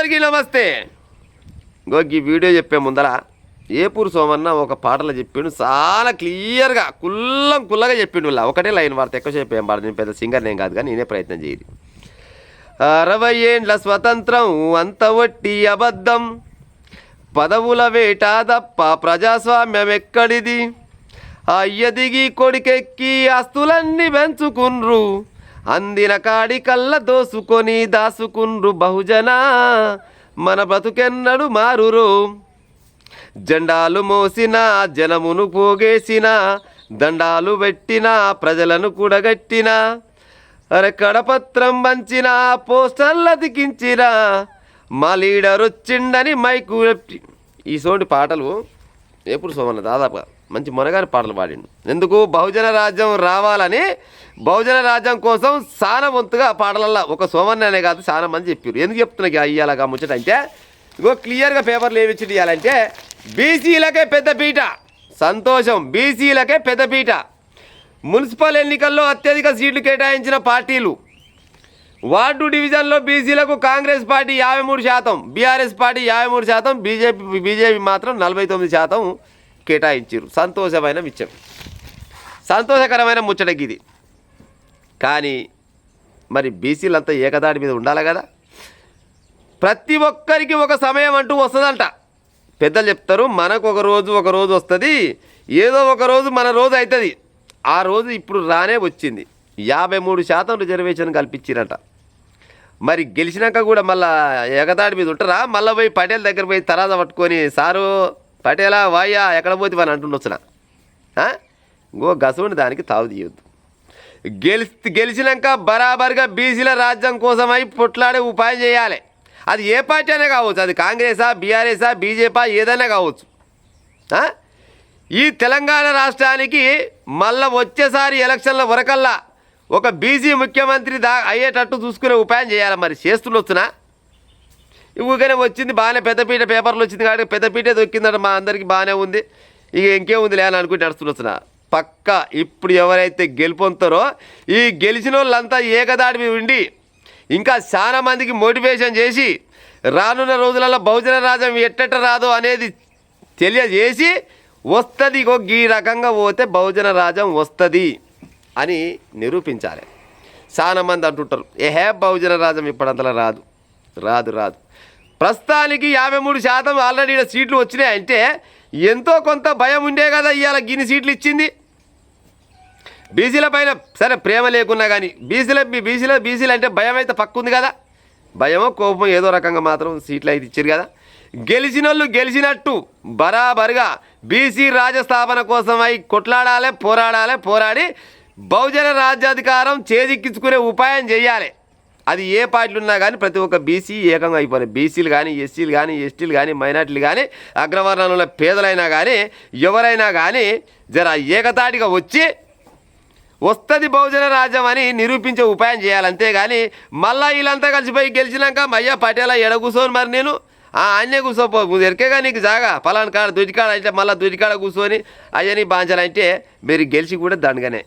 అందరికీ నమస్తే. ఈ వీడియో చెప్పే ముందర ఏపూరు సోమన్న ఒక పాటలో చెప్పిండు, చాలా క్లియర్గా కుల్లగా చెప్పిండు. ఒకటే లైన్ వాడితే ఎక్కువ చెప్పేం పాడు. నేను పెద్ద సింగర్ నేను కాదు, కానీ నేనే ప్రయత్నం చేయాలి. 60 ఏండ్ల స్వతంత్రం అంత వట్టి అబద్ధం, పదవుల వేట తప్ప ప్రజాస్వామ్యం ఎక్కడిది, అయ్య దిగి కొడికెక్కి ఆస్తులన్నీ పెంచుకున్రు, అందిన కాడి కళ్ళ దోసుకొని దాసుకున్రు బహుజన, మన బతుకెన్నడు మారురు, జెండాలు మోసిన జనమును పోగేసిన, దండాలు పెట్టిన ప్రజలను కూడగట్టిన, అరే కడపత్రం పంచిన పోస్టర్లు అతికించిన, మా లీడర్ వచ్చిండని మైకు. ఈ సోటి పాటలు ఎప్పుడు సోమన్న దాదాపుగా మంచి మొనగారి పాటలు పాడిండు. ఎందుకు? బహుజన రాజ్యం రావాలని, బహుజన రాజ్యం కోసం చాలా వంతుగా పాటలల్లో ఒక సోమన్న అనే కాదు చాలా మంది చెప్పారు. ఎందుకు చెప్తున్నా ఇయ్యాలగా ముచ్చట అంటే, ఇగో క్లియర్గా పేపర్లు ఏమి ఇచ్చి ఇవ్వాలంటే, బీసీలకే పెద్దపీట. సంతోషం, బీసీలకే పెద్దపీట. మున్సిపల్ ఎన్నికల్లో అత్యధిక సీట్లు కేటాయించిన పార్టీలు. వార్డు డివిజన్లో బీసీలకు Congress party 53%, BRS party 53%, BJP మాత్రం 49% కేటాయించారు. సంతోషమైన విషయం, సంతోషకరమైన ముచ్చటకి ఇది. కానీ మరి బీసీలంతా ఏకదాడి మీద ఉండాలి కదా. ప్రతి ఒక్కరికి ఒక సమయం అంటూ వస్తుందంట. పెద్దలు చెప్తారు, మనకు ఒక రోజు వస్తుంది, ఏదో ఒక రోజు మన రోజు అవుతుంది. ఆ రోజు ఇప్పుడు రానే వచ్చింది. 53% రిజర్వేషన్ కల్పించారట. మరి గెలిచినాక కూడా మళ్ళీ ఎగదాడి మీద ఉంటారా? మళ్ళీ పోయి పటేల్ దగ్గర పోయి తరాజ పట్టుకొని, సారు పటేలా వాయ్యా ఎక్కడ పోతే అని అంటుండొచ్చునా? గసవుని దానికి తావు తీయొద్దు. గెలిచినాక బరాబర్గా బీసీల రాజ్యం కోసమై పొట్లాడే ఉపాయం చేయాలి. అది ఏ పార్టీ అయినా కావచ్చు, అది కాంగ్రెసా, బీఆర్ఎసా, బీజేపీ ఏదైనా కావచ్చు. ఈ తెలంగాణ రాష్ట్రానికి మళ్ళీ వచ్చేసారి ఎలక్షన్ల వరకల్లా ఒక బీసీ ముఖ్యమంత్రి అయ్యేటట్టు చూసుకునే ఉపాయం చేయాలి. మరి చేస్తుండొచ్చునా? ఇవ్వగానే వచ్చింది బాగానే, పెద్దపీట పేపర్లు వచ్చింది కాబట్టి పెద్దపీటే దొక్కిందట, మా అందరికీ బాగానే ఉంది, ఇక ఇంకేముంది లేని అనుకుంటే నడుస్తుండొచ్చునా? పక్క ఇప్పుడు ఎవరైతే గెలుపొందుతారో ఈ గెలిచిన వాళ్ళంతా ఏకదాడి మీద ఉండి ఇంకా చాలా మందికి మోటివేషన్ చేసి రానున్న రోజులలో బహుజన రాజ్యం ఎట్టట రాదో అనేది తెలియజేసి వస్తుంది. ఈ రకంగా పోతే బహుజన రాజ్యం వస్తుంది అని నిరూపించాలి. చాలా మంది అంటుంటారు, బహుజన రాజ్యం ఇప్పుడంతలా రాదు. ప్రస్తుతానికి 53% ఆల్రెడీ సీట్లు వచ్చినాయి అంటే ఎంతో కొంత భయం ఉండే కదా ఇవాళ గిన్ని సీట్లు ఇచ్చింది. బీసీల పైన సరే ప్రేమ లేకున్నా కానీ బీసీలు అంటే భయం అయితే పక్కు ఉంది కదా. భయమో కోపమో ఏదో రకంగా మాత్రం సీట్లు అయితే ఇచ్చారు కదా. గెలిచిన వాళ్ళు గెలిచినట్టు బరాబరుగా బీసీ రాజ్యస్థాపన కోసమై కొట్లాడాలి, పోరాడి బహుజన రాజ్యాధికారం చేజిక్కించుకునే ఉపాయం చేయాలి. అది ఏ పార్టీలు ఉన్నా కానీ ప్రతి ఒక్క బీసీ ఏకంగా అయిపోయినాయి. బీసీలు కానీ, ఎస్సీలు కానీ, ఎస్టీలు కానీ, మైనార్టీలు కానీ, అగ్రవర్ణంలో పేదలైనా కానీ, ఎవరైనా కానీ జర ఏకతాటిగా వచ్చి వస్తుంది బహుజన రాజ్యం అని నిరూపించే ఉపాయం చేయాలి. అంతేగాని మళ్ళీ వీళ్ళంతా కలిసిపోయి గెలిచినాక అయ్యా పటేలా ఎడ కూర్చొని మరి నేను అన్నే కూర్చోపో ఎరికేగా నీకు జాగా పలానా కాడ దుడికాడ అంటే మళ్ళీ దుడికాడ కూర్చొని అయ్యని బాంచాలంటే మీరు గెలిచి కూడా దండగానే.